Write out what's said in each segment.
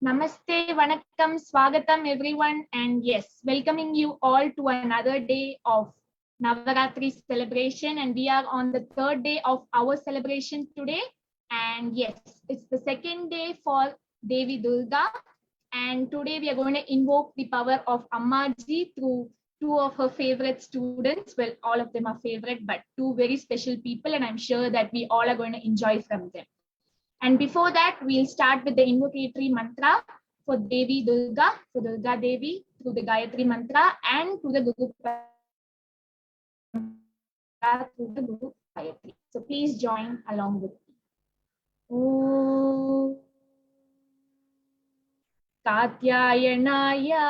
Namaste, Vanakkam, Swaghatham, everyone, and yes, welcoming you all to another day of Navaratri celebration. And we are on the third day of our celebration today. And yes, it's the second day for Devi Durga. And today we are going to invoke the power of Ammaji through two of her favorite students. Well, all of them are favorite, but two very special people, and I'm sure that we all are going to enjoy from them. And before that, we'll start with the invocatory mantra for Devi Durga, for Durga Devi, through the Gayatri mantra, and to the Guru through the Guru Gayatri. So please join along with me. Om Katyayanaya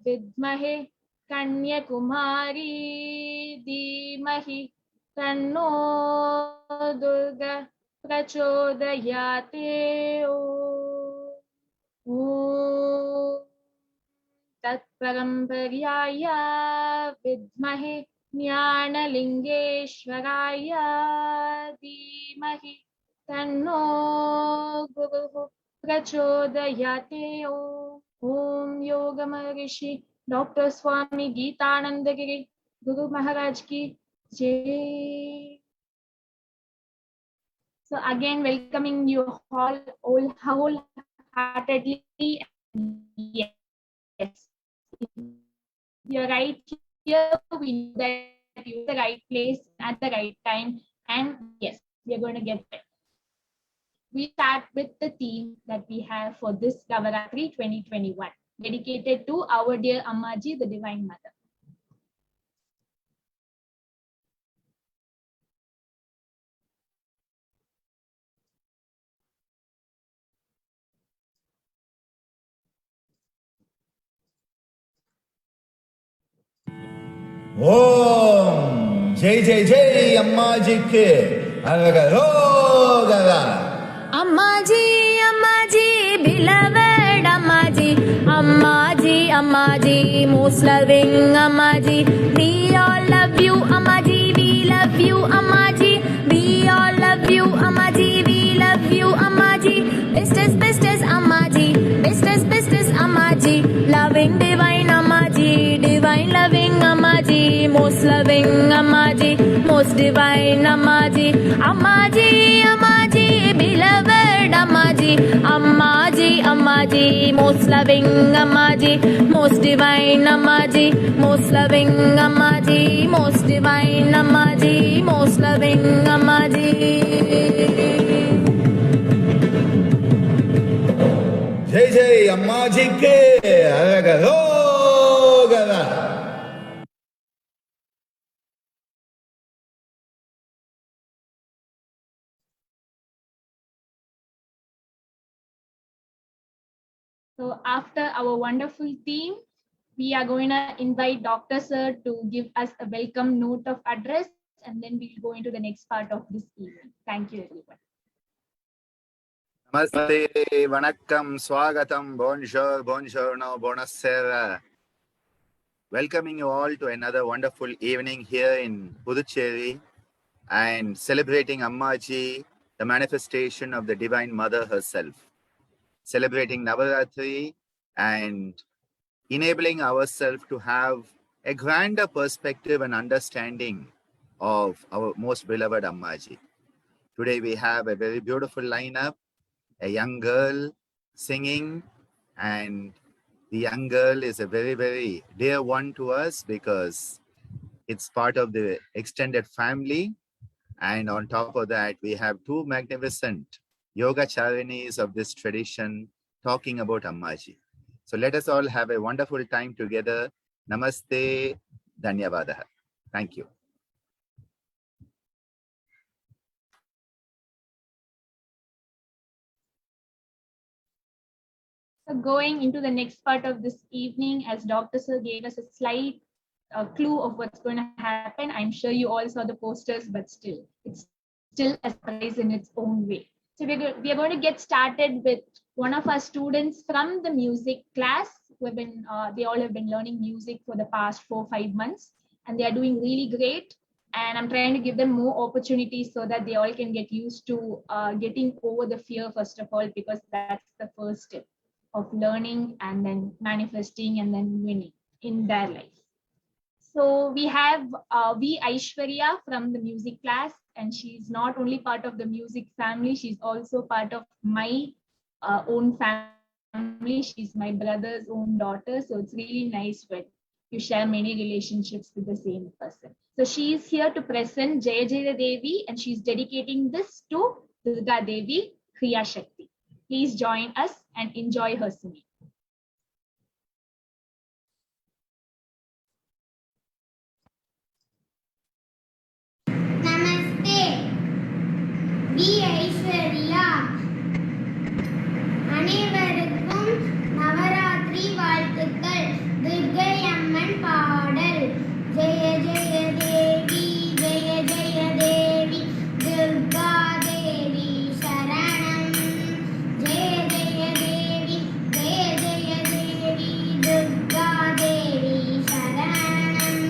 Vidmahe Kanyakumari Dhimahi Tanno Durga Prachodayate. Om Tatparampariyaya Vidmahe Jnanalingeshwaraya Dhimahi Tanno Guru Prachodayate. Om Yoga Maharishi Dr. Swami Gitananda Guru Maharaj ki Jai. So again, welcoming you all wholeheartedly. Yes, you're right here. We know that you're the right place at the right time, and yes, we are going to get there. We start with the theme that we have for this Navaratri 2021, dedicated to our dear Ammaji, the Divine Mother. Om Jai Jai Jai Ammaji ke Aragara. Ammaji, Ammaji, beloved Ammaji, Ammaji, Ammaji, most loving Ammaji. We all love you, Ammaji, we love you, Ammaji. We all love you, Ammaji, we love you, Ammaji. Bestest Ammaji, bestest Ammaji. Loving divine Ammaji, divine loving Ammaji, most loving Ammaji, most divine Ammaji. Ammaji, Ammaji, beloved Ammaji, Ammaji, Ammaji, most loving Ammaji, most divine Ammaji, most loving Ammaji, most divine Ammaji, most loving Ammaji. Jai Jai Ammaji ke Aragara. So after our wonderful theme, we are going to invite Dr. Sir to give us a welcome note of address, and then we'll go into the next part of this evening. Thank you, everyone. Namaste, Vanakkam, Swaghatham, bonjour, buongiorno, buonasera. Welcoming you all to another wonderful evening here in Puducherry and celebrating Ammaji, the manifestation of the Divine Mother herself. Celebrating Navaratri and enabling ourselves to have a grander perspective and understanding of our most beloved Ammaji. Today we have a very beautiful lineup. A young girl singing, and the young girl is a very, very dear one to us because it's part of the extended family. And on top of that, we have two magnificent Yogacharinis of this tradition talking about Ammaji. So let us all have a wonderful time together. Namaste, Dhanyavadaha. Thank you. So going into the next part of this evening, as Dr. Sir gave us a slight clue of what's going to happen, I'm sure you all saw the posters, but still, it's still a surprise in its own way. So we are going to get started with one of our students from the music class. They all have been learning music for the past 4-5 months, and they are doing really great. And I'm trying to give them more opportunities so that they all can get used to getting over the fear, first of all, because that's the first step. of learning and then manifesting and then winning in their life. So we have Aishwarya from the music class, and she's not only part of the music family, she's also part of my own family. She's my brother's own daughter. So it's really nice when you share many relationships with the same person. So she is here to present Jayanthi Devi, and she's dedicating this to Durga Devi, Kriya Shakti. Please join us and enjoy her singing. Namaste. Be Aishwarya. அனைவருக்கும் நவராத்திரி வாழ்த்துக்கள். துர்கை அம்மன் பாடல். ஜெய ஜெய தேவி ஜெய ஜெய தேவி துர்கா தேவி சரணம். ஜெய ஜெய தேவி ஜெய ஜெய தேவி துர்கா தேவி சரணம்.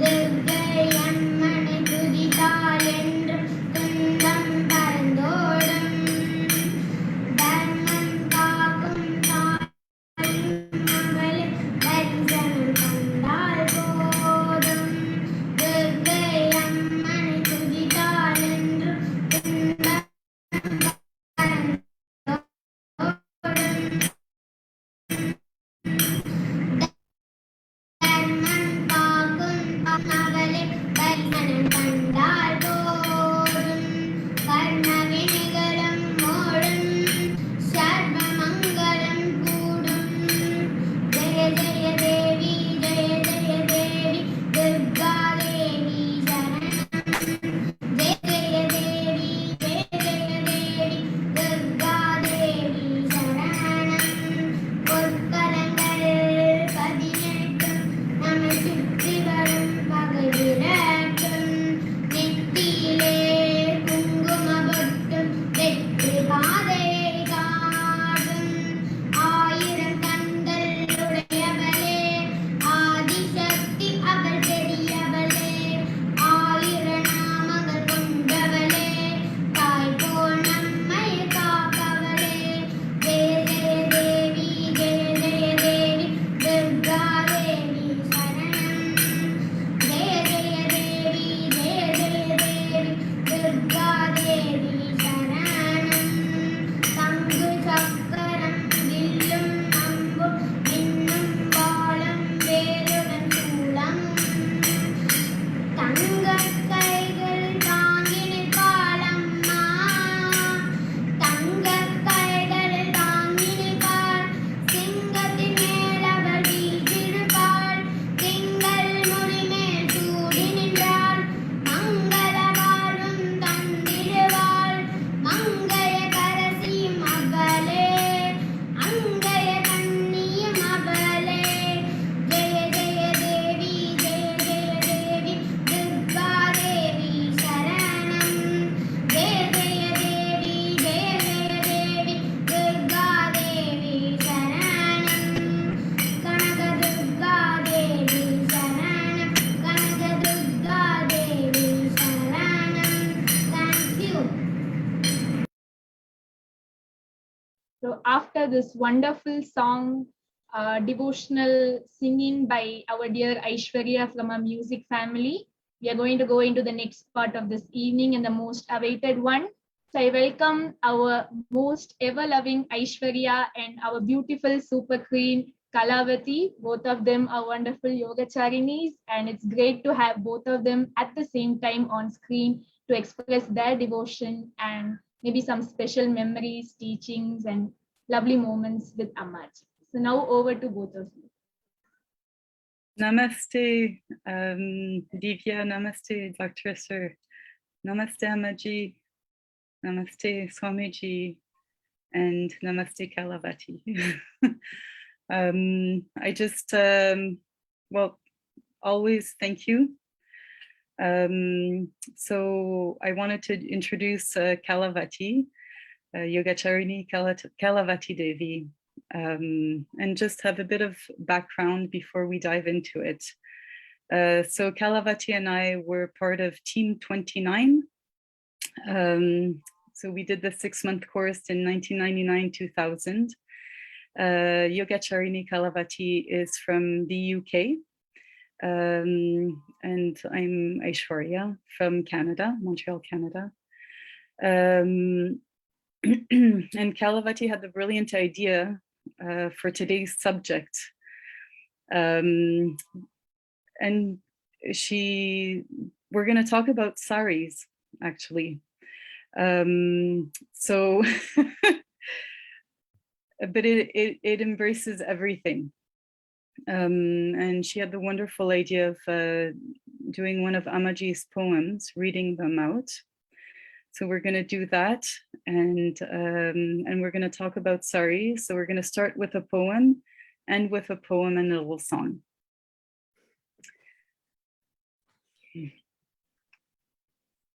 துர்கை அம்மனை துதித்தால் என்று துன்பம் பறந்தோடும். தர்மம் காக்கும் தாயும் மகளே தரிசனம் கண்டால் போதும். துர்கை அம்மனை துதித்தால் என்று துன்பம் பறந்தோடும். தர்மம் காக்கும் மகளே தரிசனம் கண்டால் போதும். கர்ம வினைகளும் ஓடும். சர்வ மங்களம் கூடும். ஜெய ஜெய தேவி ஜெய ஜெய தேவி துர்கா தேவி சரணம். ஜெய ஜெய தேவி ஜெய ஜெய தேவி துர்கா தேவி சரணம். பொற்கலங்கள் 18 நம்மை சுற்றி வரும் பகை விரட்டும். நெற்றியிலே குங்கும பொட்டும் வெற்றி பாதையை காட்டும். 1000 கண்கள் உடையவளே ஆதிசக்தி அவள் பெரியவளே. 1000 நாமங்கள் கொண்டவளே தாய் போல் நம்மை காப்பவளே. ஜெய ஜெய தேவி ஜெய ஜெய தேவி துர்கா தேவி சரணம். ஜெய ஜெய தேவி ஜெய ஜெய தேவி துர்கா தேவி சரணம். சங்கு சக்கரம் வில்லும் அம்பும் இன்னும் வாளும் வேலுடன் சூலமும். தங்கக் கைகள் தாங்கி நிற்பாள் அம்மா. தங்கக் கைகள் தாங்கி நிற்பாள். சிங்கத்தின் மேல் அவள் வீற்றிருப்பாள். திங்கள் முடிமேல் சூடி நின்றாள். மங்கள வாழ்வும் தந்திடுவாள். மங்கைய கரசியும் அவளே. அங்கைய கண்ணியும் அவளே. ஜெய ஜெய தேவி ஜெய ஜெய தேவி துர்கா தேவி சரணம். ஜெய ஜெய தேவி ஜெய ஜெய தேவி துர்கா தேவி சரணம். கனக துர்கா தேவி சரணம். கனக துர்கா தேவி சரணம். Thank you. So after this wonderful song, devotional singing by our dear Aishwarya from our music family, we are going to go into the next part of this evening and the most awaited one. So I welcome our most ever-loving Aishwarya and our beautiful super queen Kalavathi. Both of them are wonderful Yogacharinis, and it's great to have both of them at the same time on screen to express their devotion and maybe some special memories, teachings, and lovely moments with Ammaji. So now over to both of you. Namaste, Dhivya. Namaste, Dr. Sir. Namaste, Ammaji. Namaste, Swamiji. And Namaste, Kalavathi. I just, well, always thank you. So I wanted to introduce Kalavathi, Yogacharini Kalavathi Devi, and just have a bit of background before we dive into it. So Kalavathi and I were part of Team 29. So we did the 6-month course in 1999-2000. Yogacharini Kalavathi is from the UK. And I'm Aishwarya from Canada, Montreal, Canada. And Kalavathi had the brilliant idea for today's subject. And we're going to talk about saris, actually. So, but it embraces everything. And she had the wonderful idea of doing one of Ammaji's poems, reading them out. So we're going to do that, and we're going to talk about sari. So we're going to start with a poem, and with a poem and a little song.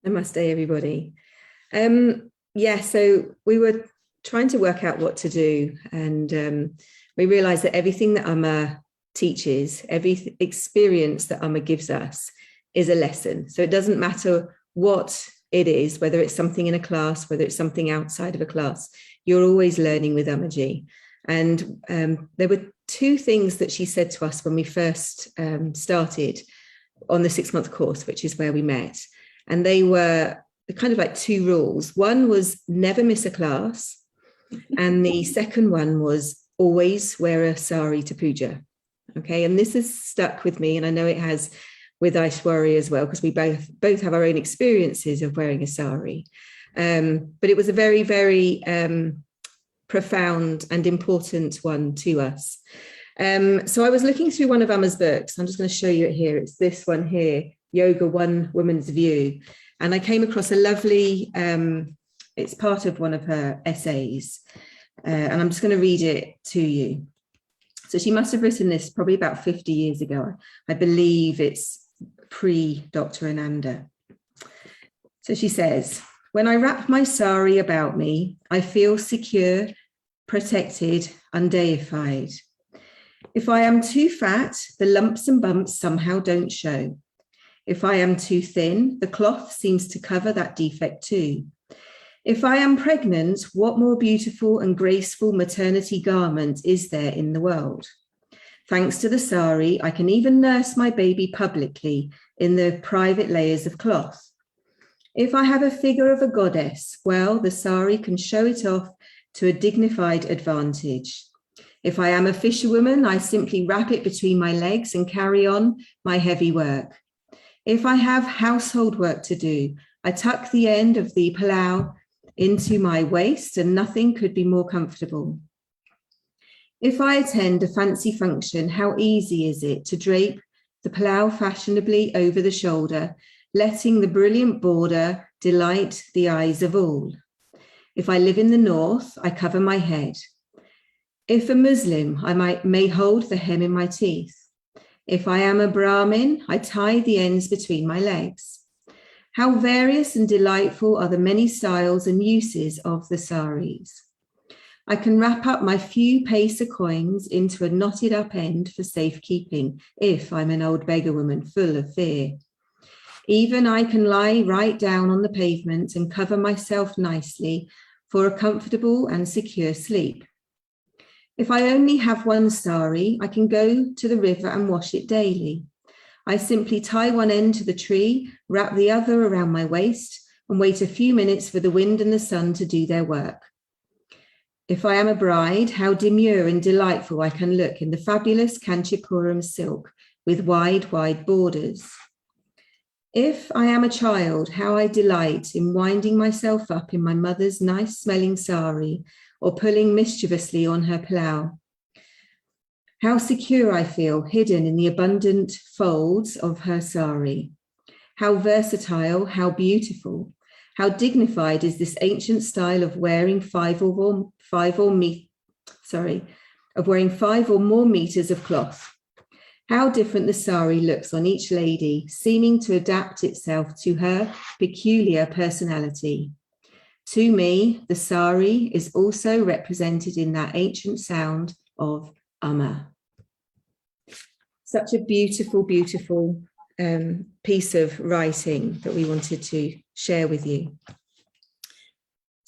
Namaste, everybody. Yeah, so we were trying to work out what to do, and we realized that everything that Amma teaches, every experience that Amma gives us is a lesson. So it doesn't matter what it is, whether it's something in a class, whether it's something outside of a class, you're always learning with Ammaji. And there were two things that she said to us when we first started on the 6-month course, which is where we met. And they were kind of like two rules. One was never miss a class. And the second one was always wear a sari to Pujya. Okay, and this has stuck with me, and I know it has with Aishwarya as well, because we both have our own experiences of wearing a sari. But it was a very, very profound and important one to us. So I was looking through one of Amma's books. I'm just going to show you it here. It's this one here, Yoga, One Woman's View. And I came across a lovely, it's part of one of her essays. And I'm just going to read it to you. So she must have written this probably about 50 years ago. I believe it's pre-Dr.Ananda. So she says, when I wrap my sari about me, I feel secure, protected, undeified. If I am too fat, the lumps and bumps somehow don't show. If I am too thin, the cloth seems to cover that defect too. If I am pregnant, what more beautiful and graceful maternity garment is there in the world? Thanks to the sari, I can even nurse my baby publicly in the private layers of cloth. If I have a figure of a goddess, well, the sari can show it off to a dignified advantage. If I am a fisherwoman, I simply wrap it between my legs and carry on my heavy work. If I have household work to do, I tuck the end of the palau into my waist and nothing could be more comfortable. If I attend a fancy function, how easy is it to drape the palau fashionably over the shoulder, letting the brilliant border delight the eyes of all. If I live in the north, I cover my head. If a Muslim, I may hold the hem in my teeth. If I am a Brahmin, I tie the ends between my legs. How various and delightful are the many styles and uses of the saris. I can wrap up my few paisa coins into a knotted up end for safekeeping if I'm an old beggar woman full of fear. Even I can lie right down on the pavement and cover myself nicely for a comfortable and secure sleep. If I only have one sari, I can go to the river and wash it daily. I simply tie one end to the tree, wrap the other around my waist, and wait a few minutes for the wind and the sun to do their work. If I am a bride, how demure and delightful I can look in the fabulous Kanchipuram silk with wide, wide borders. If I am a child, how I delight in winding myself up in my mother's nice smelling sari or pulling mischievously on her palau. How secure I feel hidden in the abundant folds of her sari. How versatile, how beautiful, how dignified is this ancient style of wearing five or more meters of cloth. How different the sari looks on each lady, seeming to adapt itself to her peculiar personality. To me, the sari is also represented in that ancient sound of Amma. Such a beautiful, beautiful piece of writing that we wanted to share with you.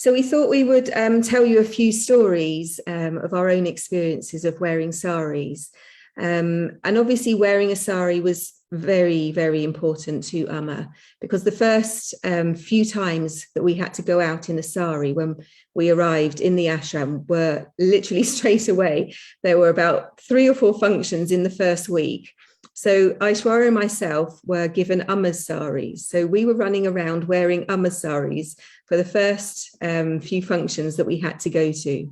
So we thought we would tell you a few stories of our own experiences of wearing saris. And obviously wearing a sari was very, very important to Amma, because the first few times that we had to go out in a sari when we arrived in the ashram were literally straight away. There were about 3 or 4 functions in the first week. So Aishwarya and myself were given Amma's saris. So we were running around wearing Amma's saris for the first few functions that we had to go to.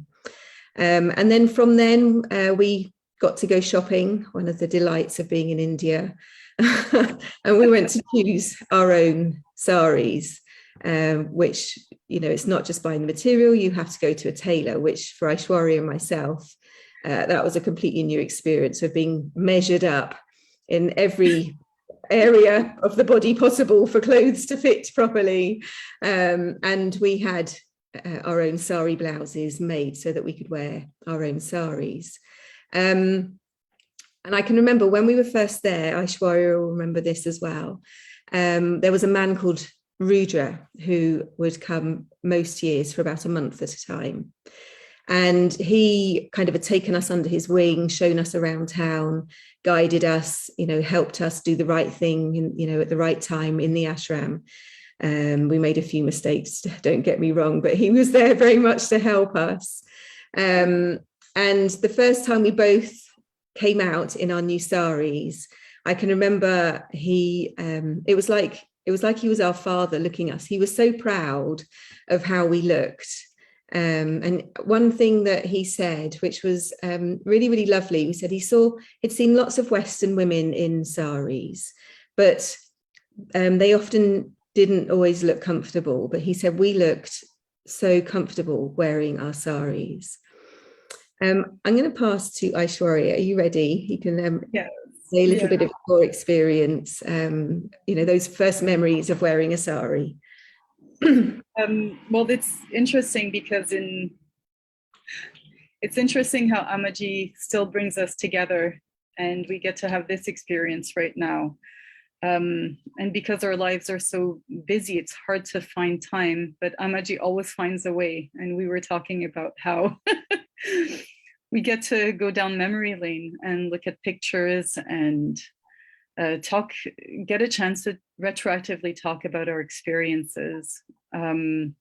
And then from then we got to go shopping, one of the delights of being in India. And we went to choose our own saris, which, you know, it's not just buying the material, you have to go to a tailor, which for Aishwarya and myself, that was a completely new experience of being measured up in every area of the body possible for clothes to fit properly. And we had our own sari blouses made so that we could wear our own saris. And I can remember when we were first there, Aishwarya will remember this as well. There was a man called Rudra who would come most years for about a month at a time. And he kind of had taken us under his wing, shown us around town, guided us, you know, helped us do the right thing, you know, at the right time in the ashram. We made a few mistakes, don't get me wrong, but he was there very much to help us. And the first time we both came out in our new saris, I can remember it was like he was our father looking at us. He was so proud of how we looked. And one thing that he said, which was really, really lovely, he said he'd seen lots of Western women in saris, but they often didn't always look comfortable. But he said we looked so comfortable wearing our saris. I'm going to pass to Aishwarya. Are you ready? You can say a little bit of your experience, you know, those first memories of wearing a sari. Well, it's interesting because it's interesting how Ammaji still brings us together, and we get to have this experience right now. And because our lives are so busy, it's hard to find time, but Ammaji always finds a way. And we were talking about how we get to go down memory lane and look at pictures and get a chance to retroactively talk about our experiences. And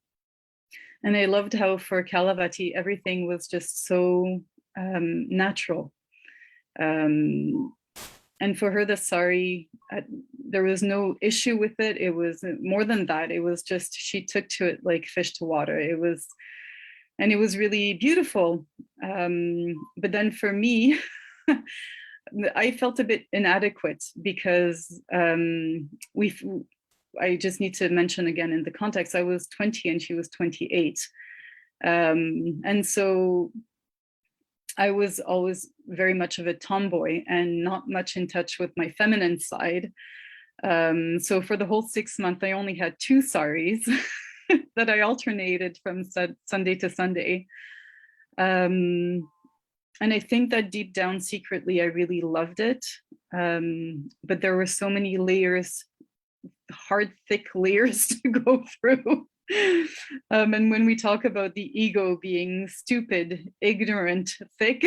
I loved how for Kalavathi, everything was just so natural. And for her, the sari, there was no issue with it. It was more than that. It was just, she took to it like fish to water. It was really beautiful. But then for me, I felt a bit inadequate because I just need to mention again in the context, I was 20 and she was 28. And so I was always very much of a tomboy and not much in touch with my feminine side. So for the whole 6 months, I only had 2 saris that I alternated from Sunday to Sunday. And I think that deep down secretly, I really loved it. But there were so many layers, hard, thick layers to go through. And when we talk about the ego being stupid, ignorant, thick,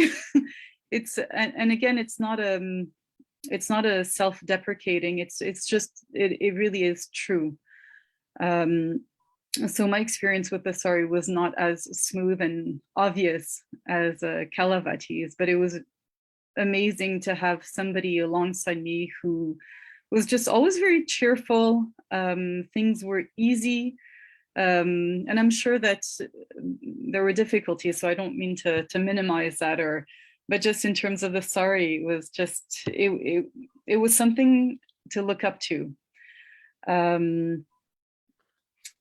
and again, it's not a self-deprecating. It's just it really is true. So my experience with the sari was not as smooth and obvious as Kalavathi's, but it was amazing to have somebody alongside me who was just always very cheerful. Things were easy. And I'm sure that there were difficulties, so I don't mean to minimize that, but just in terms of the sari, it was just, it was something to look up to.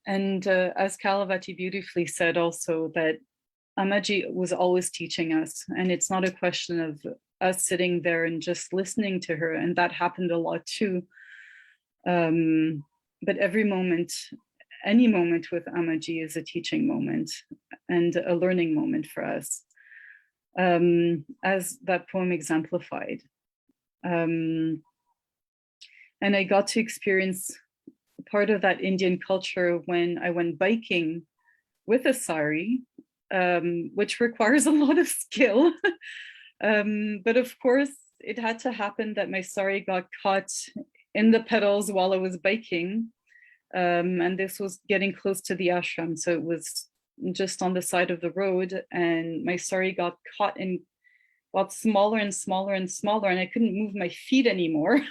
And as Kalavathi beautifully said also, that Ammaji was always teaching us, and it's not a question of us sitting there and just listening to her, and that happened a lot too. But every moment, any moment with Ammaji is a teaching moment and a learning moment for us, as that poem exemplified. And I got to experience part of that Indian culture when I went biking with a sari, which requires a lot of skill. But of course, it had to happen that my sari got caught in the petals while I was biking. And this was getting close to the ashram. So it was just on the side of the road, and my sari got caught and got smaller and smaller and smaller, and I couldn't move my feet anymore.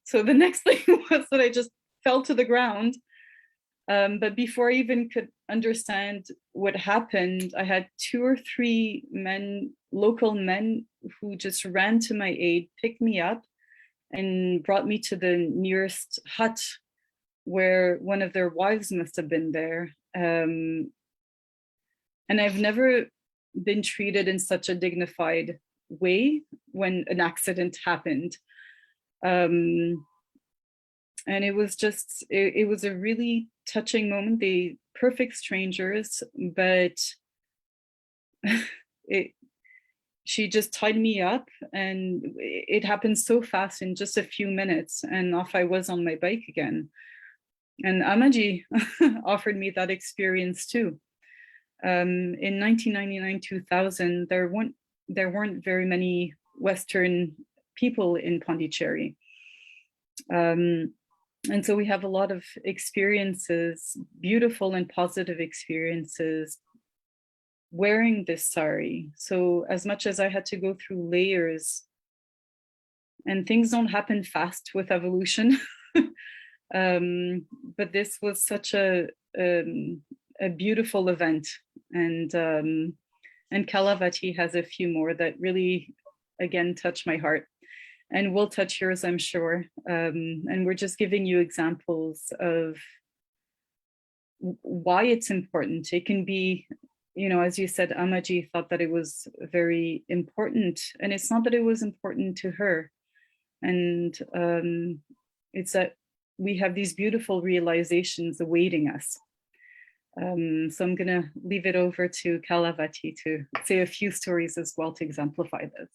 So the next thing was that I just fell to the ground. But before I even could understand what happened, I had 2 or 3 men, local men, who just ran to my aid, picked me up, and brought me to the nearest hut where one of their wives must have been there. And I've never been treated in such a dignified way when an accident happened. And it was just, it was a really touching moment. They perfect strangers, but she just tied me up, and it happened so fast in just a few minutes, and off I was on my bike again. And Ammaji offered me that experience too. In 1999-2000, there weren't very many Western people in Pondicherry. And so we have a lot of experiences, beautiful and positive experiences, wearing this sari. So as much as I had to go through layers, and things don't happen fast with evolution, but this was such a beautiful event. And Kalavathi has a few more that really, again, touch my heart, and will touch yours, I'm sure. And we're just giving you examples of why it's important. It can be, you know, as you said, Ammaji thought that it was very important, and it's not that it was important to her. And it's that we have these beautiful realizations awaiting us. So I'm going to leave it over to Kalavathi to say a few stories as well to exemplify this.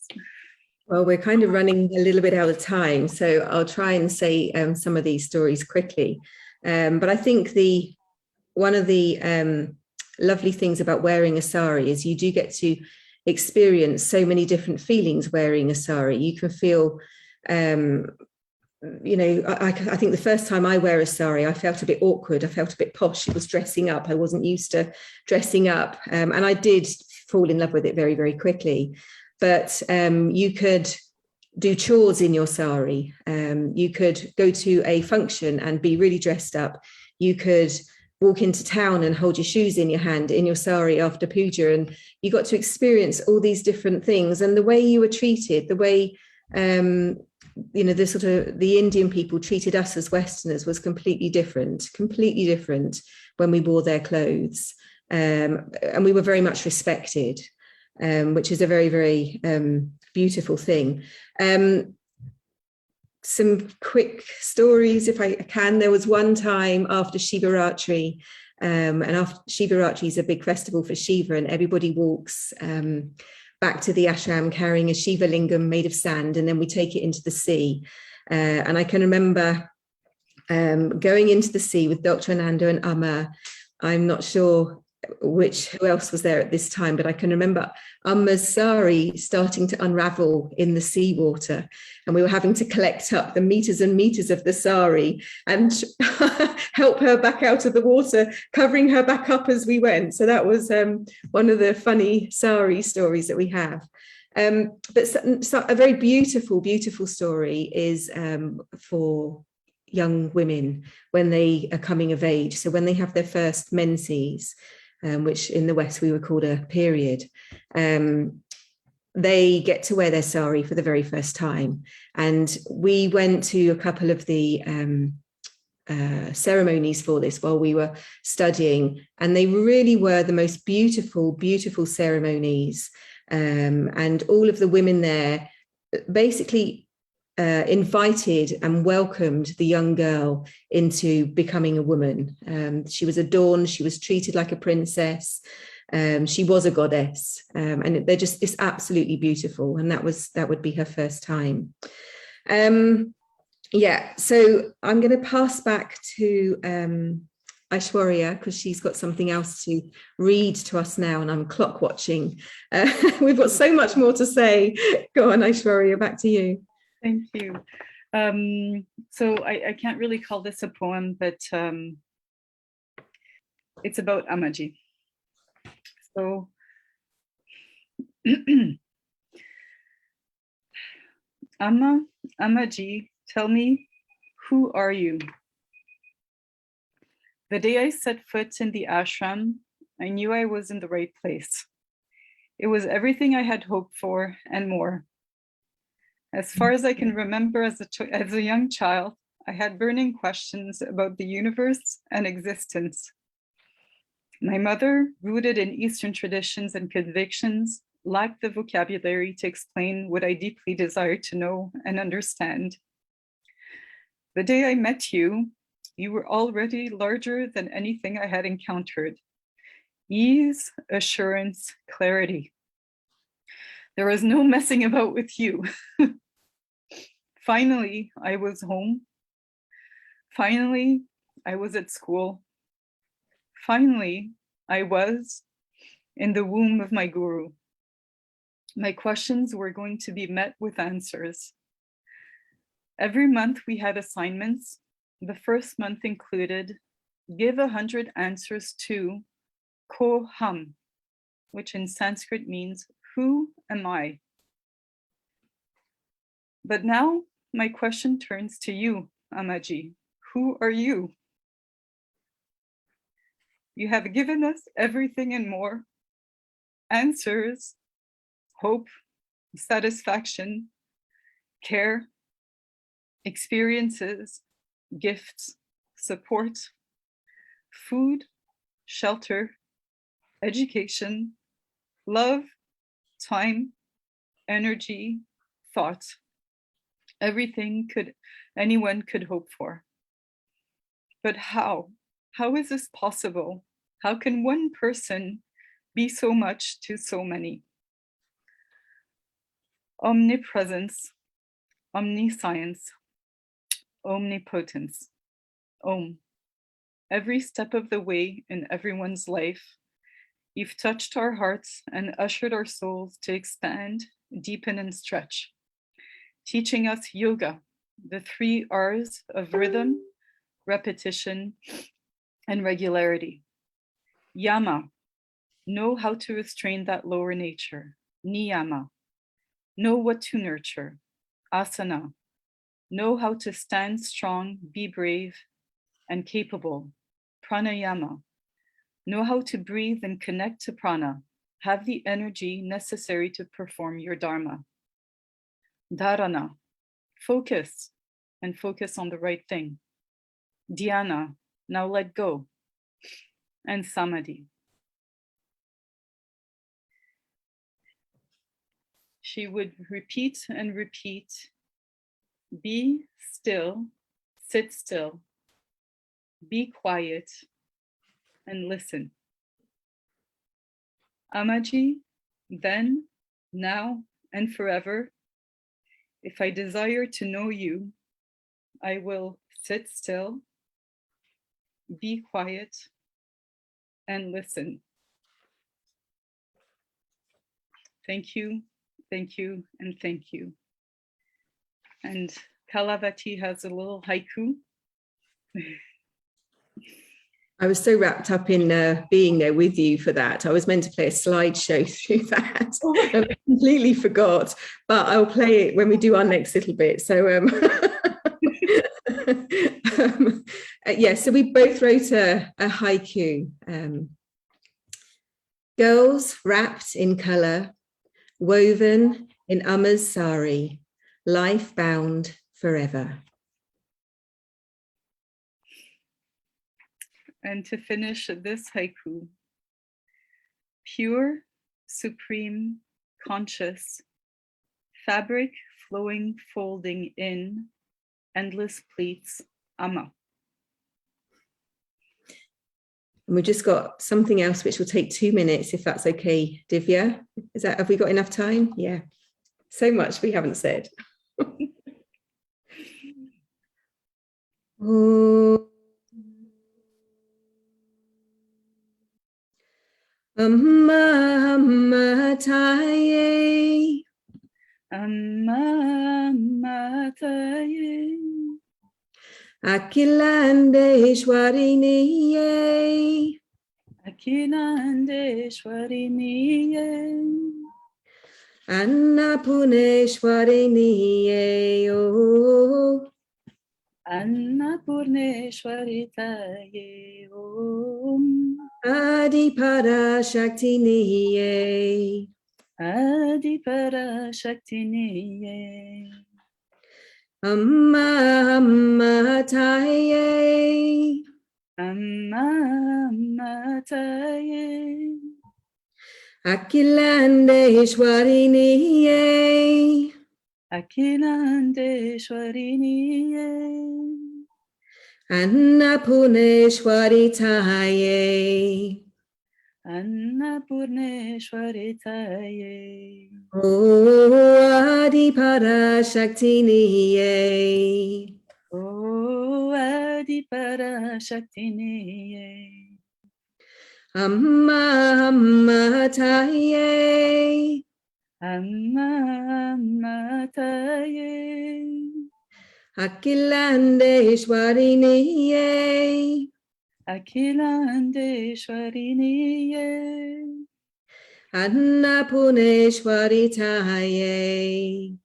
Well, we're kind of running a little bit out of time, so I'll try and say some of these stories quickly. But I think one of the lovely things about wearing a sari is you do get to experience so many different feelings wearing a sari. You can feel, you know, I think the first time I wear a sari, I felt a bit awkward. I felt a bit posh. It was dressing up. I wasn't used to dressing up. And I did fall in love with it very, very quickly. But you could do chores in your sari. You could go to a function and be really dressed up. You could walk into town and hold your shoes in your hand in your sari after puja. And you got to experience all these different things. And the way you were treated, the way, you know, the Indian people treated us as Westerners was completely different when we wore their clothes. And we were very much respected, which is a very, very beautiful thing. Some quick stories, if I can. There was one time after Shivaratri, and after Shivaratri is a big festival for Shiva, and everybody walks back to the ashram carrying a Shiva lingam made of sand, and then we take it into the sea. And I can remember going into the sea with Dr.Ananda and Amma. I'm not sure who else was there at this time, but I can remember Amma's sari starting to unravel in the seawater, and we were having to collect up the meters and meters of the sari and help her back out of the water, covering her back up as we went. So that was one of the funny sari stories that we have. But a very beautiful, beautiful story is for young women when they are coming of age. So when they have their first menses, which in the West we would call a period, they get to wear their sari for the very first time. And we went to a couple of the ceremonies for this while we were studying, and they really were the most beautiful, beautiful ceremonies. And all of the women there basically invited and welcomed the young girl into becoming a woman. She was adorned, she was treated like a princess, she was a goddess, and it's absolutely beautiful. And that would be her first time. Yeah, so I'm going to pass back to Aishwarya, because she's got something else to read to us now, and I'm clock watching. We've got so much more to say. Go on, Aishwarya, back to you. Thank you. So I can't really call this a poem, but it's about Ammaji. So Ammaji, tell me, who are you? The day I set foot in the ashram, I knew I was in the right place. It was everything I had hoped for and more. As far as I can remember as a young child, I had burning questions about the universe and existence. My mother, rooted in Eastern traditions and convictions, lacked the vocabulary to explain what I deeply desired to know and understand. The day I met you, you were already larger than anything I had encountered. Ease, assurance, clarity. There was no messing about with you. Finally, I was home. Finally, I was at school. Finally, I was in the womb of my guru. My questions were going to be met with answers. Every month we had assignments. The first month included give 100 answers to ko ham, which in Sanskrit means who am I? But now my question turns to you, Ammaji. Who are you? You have given us everything and more. Answers, hope, satisfaction, care, experiences, gifts, support, food, shelter, education, love, time, energy, thought, everything anyone could hope for. But how? How is this possible? How can one person be so much to so many? Omnipresence, omniscience, omnipotence. Om. Every step of the way in everyone's life, you've touched our hearts and ushered our souls to expand, deepen, and stretch, teaching us yoga, the 3 R's of rhythm, repetition, and regularity. Yama, know how to restrain that lower nature. Niyama, know what to nurture. Asana, know how to stand strong, be brave, and capable. Pranayama, know how to breathe and connect to prana, have the energy necessary to perform your dharma. Dharana, focus, and focus on the right thing. Dhyana, now let go. And samadhi. She would repeat and repeat, be still, sit still, be quiet, and listen. Ammaji, then, now, and forever, if I desire to know you, I will sit still, be quiet, and listen. Thank you, and thank you. And Kalavathi has a little haiku. I was so wrapped up in being there with you for that. I was meant to play a slideshow through that. I completely forgot, but I'll play it when we do our next little bit. So yeah, so we both wrote a haiku. Girls wrapped in colour, woven in Amma's sari, life bound forever. And to finish this haiku, pure, supreme, conscious, fabric flowing, folding in, endless pleats, Amma. And we've just got something else which will take 2 minutes, if that's okay, Divya. Have we got enough time? Yeah. So much we haven't said. Amma Amma Taye. Amma Amma Taye. Akhilandeshwariniye. Akhilandeshwariniye. Annapurneshwariniye. Oh. Annapurneshwaritaye Om. Adiparashaktiniye. Adiparashaktiniye. Amma Amma Taye. Amma Amma Taye. Akhilandeshwariniye. Akhilandeshwariniye. Annapurneshwaritaye. Annapurneshwaritaye. Oh, Adiparashaktiniye. Oh, Adiparashaktiniye. Amma Amma Taye. Amma Amma Taye. Akhilandeshwariniye. Akhilandeshwariniye. Annapurneshwaritaye.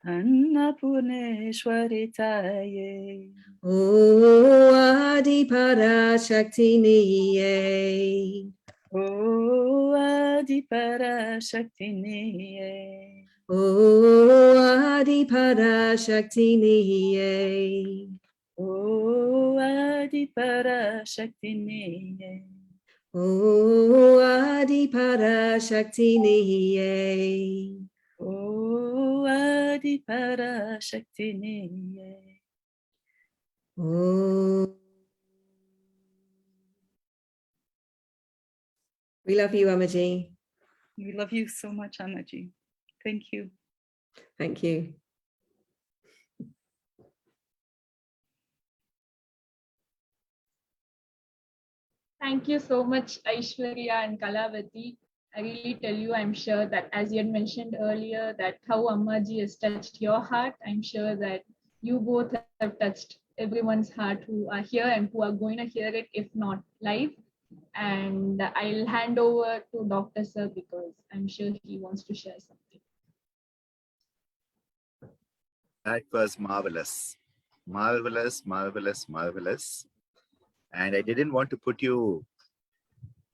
Annapurneshwaritaye. Oh, Adiparashaktiniye. Oh, Adiparashaktiniye. Oh, Adiparashaktiniye. Oh, Adiparashaktiniye. Oh, Adiparashaktiniye. Oh, Adiparashaktiniye. Oh. We love you, Ammaji. We love you so much, Ammaji. Thank you. Thank you. Thank you so much, Aishwarya and Kalavathi. I really tell you, I'm sure that as you had mentioned earlier, that how Ammaji has touched your heart, I'm sure that you both have touched everyone's heart who are here and who are going to hear it, if not live. And I'll hand over to Dr. Sir because I'm sure he wants to share something. That was marvelous. Marvelous, marvelous, marvelous. And I didn't want to put you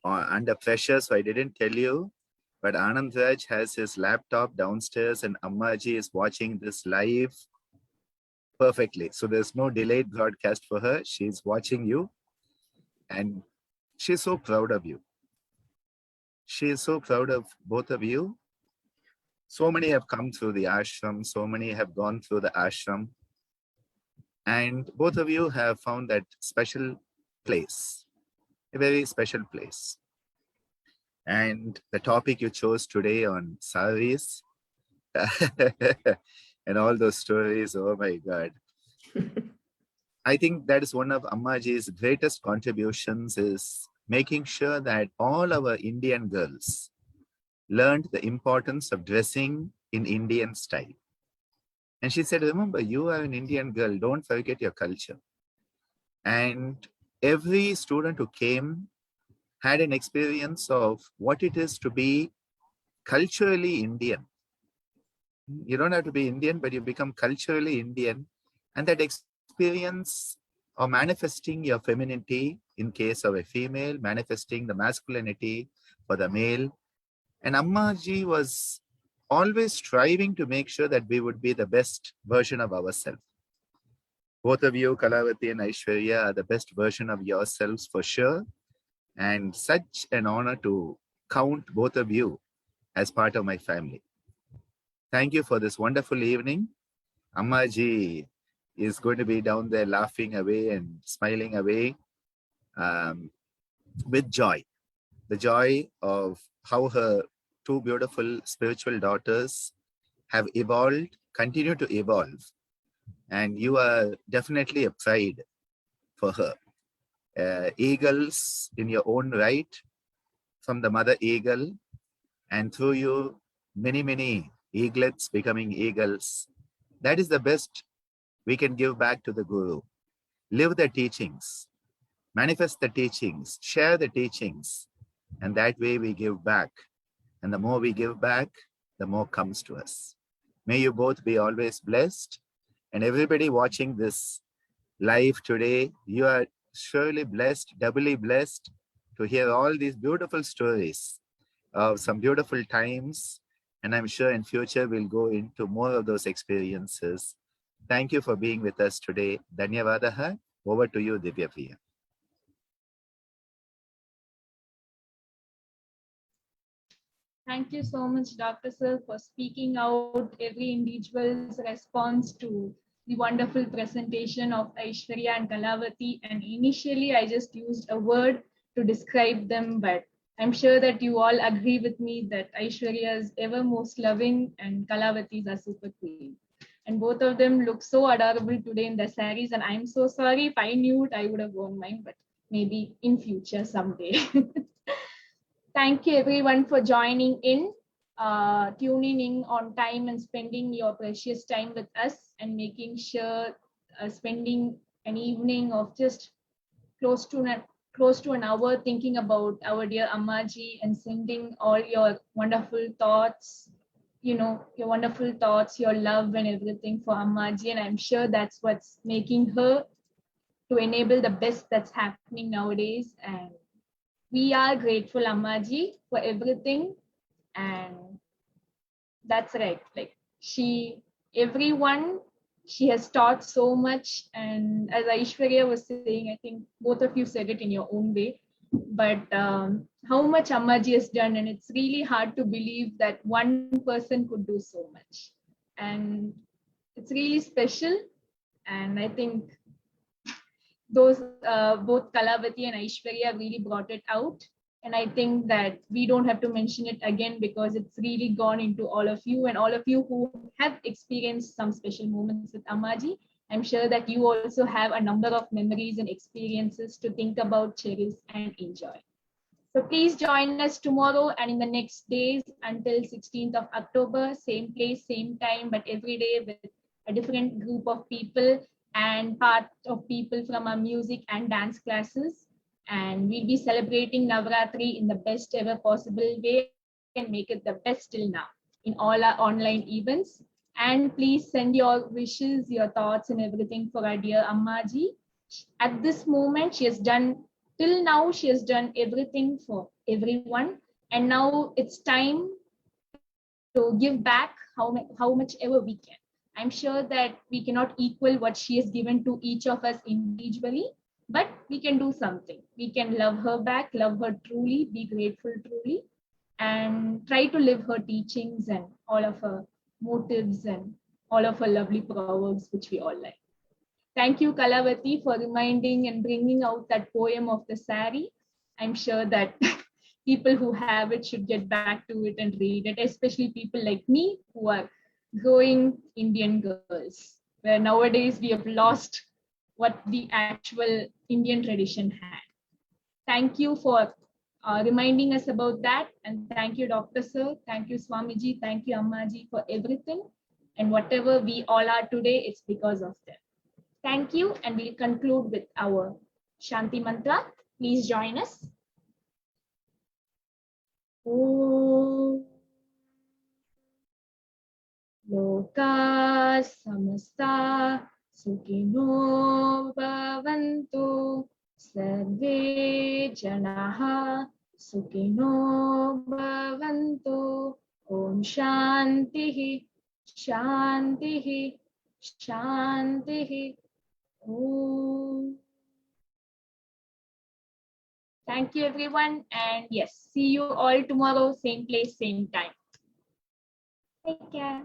under pressure, so I didn't tell you. But Anand Raj has his laptop downstairs and Ammaji is watching this live perfectly. So there's no delayed broadcast for her. She's watching you and she's so proud of you. She is so proud of both of you. So many have come through the ashram. So many have gone through the ashram. And both of you have found that special place, a very special place. And the topic you chose today on saris and all those stories, oh my God. I think that is one of Ammaji's greatest contributions, is making sure that all our Indian girls learned the importance of dressing in Indian style. And she said, remember, you are an Indian girl, don't forget your culture. And every student who came had an experience of what it is to be culturally Indian. You don't have to be Indian, but you become culturally Indian. And that experience of manifesting your femininity in case of a female, manifesting the masculinity for the male. And Ammaji was always striving to make sure that we would be the best version of ourselves. Both of you, Kalavathi and Aishwarya, are the best version of yourselves for sure. And such an honor to count both of you as part of my family. Thank you for this wonderful evening. Ammaji is going to be down there laughing away and smiling away with joy. The joy of how her two beautiful spiritual daughters have evolved, continue to evolve. And you are definitely a pride for her. Eagles in your own right, from the mother eagle, and through you, many eaglets becoming eagles. That is the best we can give back to the Guru. Live the teachings, manifest the teachings, share the teachings, and that way we give back. And the more we give back, the more comes to us. May you both be always blessed. And everybody watching this live today, you are surely blessed, doubly blessed to hear all these beautiful stories of some beautiful times. And I'm sure in future we'll go into more of those experiences. Thank you for being with us today. Dhanyavadaha. Over to you, Divya Priya. Thank you so much, Dr. Sir, for speaking out every individual's response to the wonderful presentation of Aishwarya and Kalavathi. And initially, I just used a word to describe them, but I'm sure that you all agree with me that Aishwarya is ever most loving and Kalavathi is a super queen. And both of them look so adorable today in their saris. And I'm so sorry, if I knew it, I would have worn mine, but maybe in future someday. Thank you everyone for joining in, tuning in on time and spending your precious time with us and making sure spending an evening of just close to an hour thinking about our dear Ammaji and sending all your wonderful thoughts, your wonderful thoughts, your love and everything for Ammaji. And I'm sure that's what's making her to enable the best that's happening nowadays. And we are grateful, Ammaji, for everything. And that's right. Like she has taught so much. And as Aishwarya was saying, I think both of you said it in your own way, but how much Ammaji has done. And it's really hard to believe that one person could do so much. And it's really special. And I think those both Kalavathi and Aishwarya really brought it out. And I think that we don't have to mention it again because it's really gone into all of you, and all of you who have experienced some special moments with Ammaji. I'm sure that you also have a number of memories and experiences to think about, cherish and enjoy. So please join us tomorrow and in the next days until 16th of October, same place, same time, but every day with a different group of people and part of people from our music and dance classes. And we'll be celebrating Navaratri in the best ever possible way and make it the best till now in all our online events. And please send your wishes, your thoughts and everything for our dear Ammaji. At this moment, till now, she has done everything for everyone. And now it's time to give back how much ever we can. I'm sure that we cannot equal what she has given to each of us individually, but we can do something. We can love her back, love her truly, be grateful truly, and try to live her teachings and all of her motives and all of her lovely proverbs, which we all like. Thank you, Kalavathi, for reminding and bringing out that poem of the sari. I'm sure that people who have it should get back to it and read it, especially people like me who are growing Indian girls, where nowadays we have lost what the actual Indian tradition had. Thank you for reminding us about that. And thank you, Dr. Sir. Thank you, Swamiji. Thank you, Ammaji, for everything. And whatever we all are today, it's because of them. Thank you. And we'll conclude with our Shanti Mantra. Please join us. Om Loka Samasta Sukhino Bhavantu Sarve Janaha Sukhino Bhavantu. Om Shantihi Shantihi Shantihi. Om. Thank you, everyone. And yes, see you all tomorrow, same place, same time. Take care.